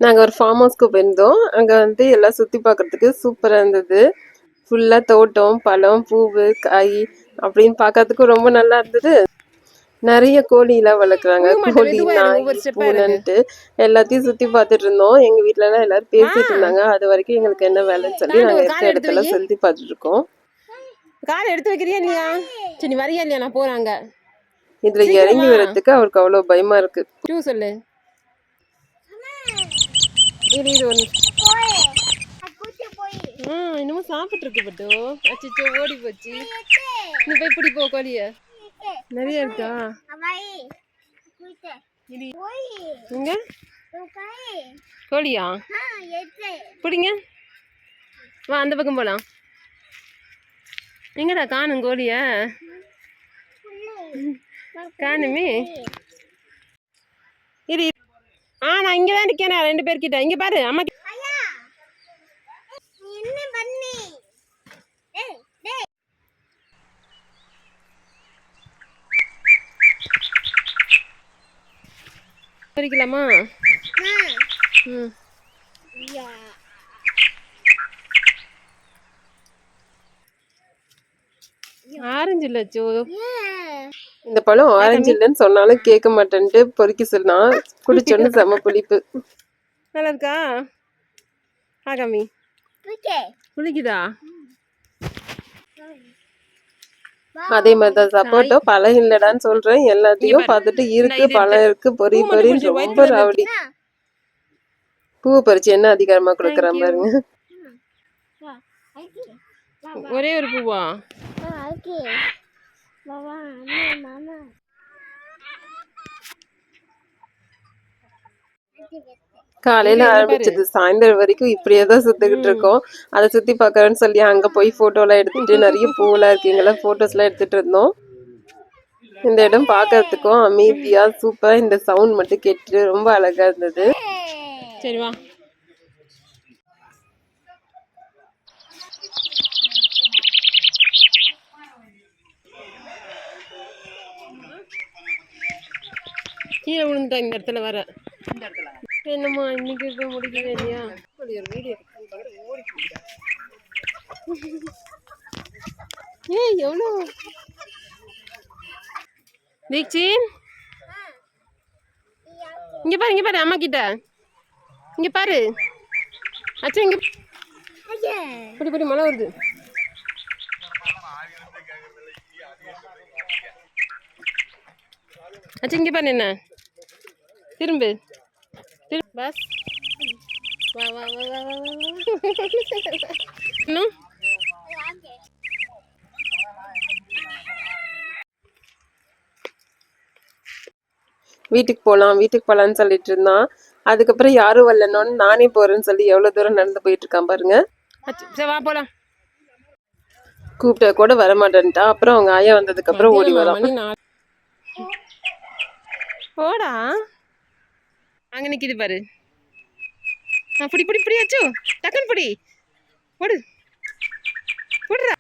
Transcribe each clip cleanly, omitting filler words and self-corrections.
நாங்க ஒரு ஃபார்ம் ஹவுஸ்க்கு போயிருந்தோம். அங்க வந்து எல்லாம் சுத்தி பார்க்கிறதுக்கு சூப்பரா இருந்தது. ஃபுல்லா தோட்டம், பழம், பூவு, காய் அப்படின்னு பார்க்கறதுக்கு ரொம்ப நல்லா இருந்தது. நிறைய கோழி எல்லாம் வளர்க்குறாங்க. கோழி, நாய், பூனைன்ட்டு எல்லாத்தையும் சுத்தி பார்த்துட்டு இருந்தோம். எங்க வீட்டுல எல்லாம் எல்லாரும் பேசிட்டு இருந்தாங்க. அது வரைக்கும் எங்களுக்கு என்ன வேலைன்னு சொல்லி நாங்க இருக்க இடத்துல சுத்தி பார்த்துட்டு இருக்கோம். கால் எடுத்து வைக்கிறியா இல்லையா? சரி வரியா இல்லையா? நான் போறாங்க. இதுல இறங்கி வரதுக்கு அவருக்கு அவ்வளவு பயமா இருக்கு. சொல்லு. என்னமோ சாப்பிட்டு இருக்கு பட்டு. அச்சோ ஓடி போச்சு. நீ போய் பிடி போ கோழிய. நிறைய இருக்கா? இங்க கோழியா? பிடிங்க. வா அந்த பக்கம் போலாம். எங்கடா காணும் கோழிய? காணுமே. இரு. நான் இங்கதான் இருக்கேன். 2 பேர்கிட்ட. இங்க பாரு அம்மா. பறிக்கலாமா? ஆரஞ்சு இல்ல சோ. இந்த பழம் ஆரஞ்சு இல்லன்னு சொன்னாலும் கேட்க மாட்டேன்ட்டு பொறுக்கி சொன்னா குடிச்சோன்னு செம புளிப்பு. நல்லா இருக்கா? ஆகாமி புளிக்குதா? அதே மாதிரிதான் சப்போட்டோ பழம் இல்லடான்னு சொல்றேன். எல்லாத்தையும் பார்த்துட்டு இருக்கு, பழம் இருக்கு, பொறி பொறின்னு ரொம்ப ராவடி. பூவை பறிச்சு என்ன அதிகாரமா கொடுக்குறான் பாருங்க. ஒரே ஒரு பூவா? காலையில ஆரம்பிச்சது சாயந்தரம் வரைக்கும் இப்படியேதான் சுத்திக்கிட்டு இருக்கோம். அதை சுத்தி பாக்குறேன்னு சொல்லி அங்க போய் போட்டோ எல்லாம் எடுத்துட்டு நிறைய பூவெல்லாம் இருக்கீங்களா போட்டோஸ் எல்லாம் எடுத்துட்டு இருந்தோம். இந்த இடம் பாக்குறதுக்கும் அமைதியா சூப்பரா இந்த சவுண்ட் மட்டும் கேட்டு ரொம்ப அழகா இருந்தது. சரி வா. கீழே விழுந்துட்டா இந்த இடத்துல வர. என்னம்மா இன்னைக்கு முடிக்கவே இல்லையா? ஏய் எவ்வளோ தீக்ஷி. இங்க பாரு, இங்க பாரு அம்மா கிட்ட. இங்க பாரு அச்சா. இங்க இப்படி இப்படி மழை வருது. அச்சா இங்க பாரு. என்ன திரும்பு பஸ். வா வா வா வா வா. இன்னும் வீட்டுக்கு போலான்னு சொல்லிட்டு இருந்தான். அதுக்கப்புறம் யாரும் வரலன்னு நானே போறேன்னு சொல்லி எவ்வளவு தூரம் நடந்து போயிட்டு இருக்கான் பாருங்க. வா போலாம். கூப்பிட்ட கூட வர மாட்டேன்ட்டா. அப்புறம் அவங்க ஆயா வந்ததுக்கு அப்புறம் ஓடி வரான். போடா. அங்க நிக்குது பாரு. புடி புடி புடி அச்சு. டக்குன்னு புடி. போடு. போடுடா.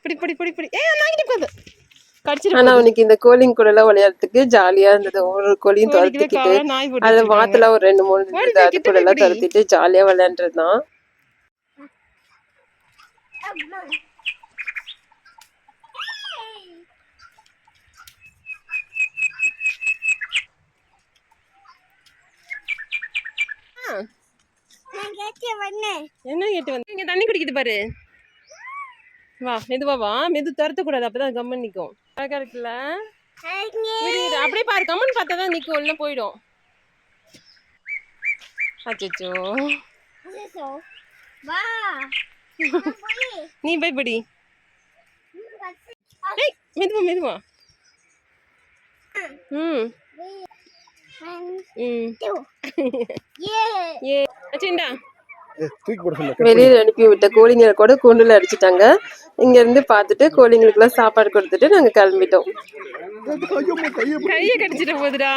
புடி புடி புடி புடி. நாங்கிட்ட உட்காந்து. ஆனா அவனுக்கு இந்த கோழிங் கூட எல்லாம் விளையாடுறதுக்கு ஜாலியா இருந்தது. ஒரு கோழியும் துரத்திக்கிட்டு அது வாத்துல ஒரு 2-3 இருந்தது. அது கூட எல்லாம் துரத்திட்டு ஜாலியா விளையாண்டுருந்தான். என்ன கேட்டு வந்து இங்க தண்ணி குடிக்குது பாரு. வா மெதுவா வா. மெது துரத்த கூடாது, அப்பதான் கம்மன் நிக்கும். அழகா இருக்குல்ல? அப்படியே பாரு. கம்மன் பார்த்தாதான் நிக்கும், இல்ல போயிடும். அச்சோ நீ போய் படி. மெதுவா மெதுவா. வெளியில அனுப்பி விட்ட கோழிங்களை கூட கூண்டுல அடிச்சுட்டாங்க. இங்க இருந்து பாத்துட்டு கோழிங்களுக்கு எல்லாம் சாப்பாடு கொடுத்துட்டு நாங்க கிளம்பிட்டோம். கைய கடிச்சிட்டு போகுதுடா.